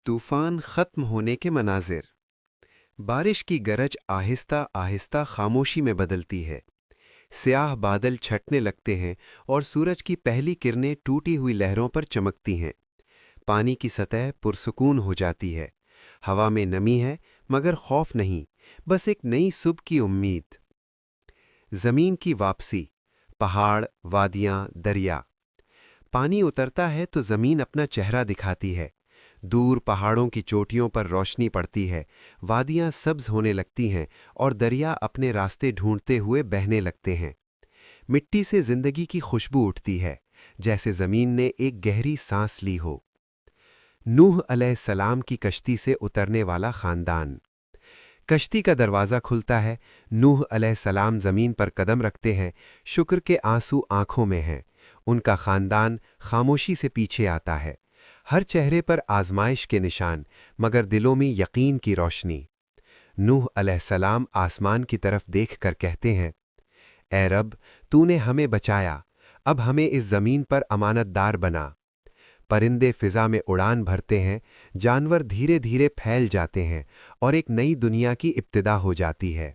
तूफान खत्म होने के मनाजिर। बारिश की गरज आहिस्ता आहिस्ता खामोशी में बदलती है। स्याह बादल छटने लगते हैं और सूरज की पहली किरणें टूटी हुई लहरों पर चमकती हैं। पानी की सतह पुरसुकून हो जाती है। हवा में नमी है, मगर खौफ नहीं, बस एक नई सुबह की उम्मीद। जमीन की वापसी। पहाड़, वादियां, दरिया। पानी उतरता है तो जमीन अपना चेहरा दिखाती है। दूर पहाड़ों की चोटियों पर रोशनी पड़ती है, वादियां सब्ज होने लगती हैं और दरिया अपने रास्ते ढूंढते हुए बहने लगते हैं। मिट्टी से जिंदगी की खुशबू उठती है, जैसे जमीन ने एक गहरी सांस ली हो। नूह अलैहिस्सलाम की कश्ती से उतरने वाला खानदान। कश्ती का दरवाज़ा खुलता है। नूह अलैहिस्सलाम ज़मीन पर कदम रखते हैं। शुक्र के आंसू आंखों में हैं। उनका खानदान खामोशी से पीछे आता है। हर चेहरे पर आजमाइश के निशान, मगर दिलों में यकीन की रोशनी। नूह अलैहिस्सलाम आसमान की तरफ देख कर कहते हैं, ए रब, तूने हमें बचाया, अब हमें इस ज़मीन पर अमानतदार बना। परिंदे फिज़ा में उड़ान भरते हैं, जानवर धीरे धीरे फैल जाते हैं और एक नई दुनिया की इब्तिदा हो जाती है।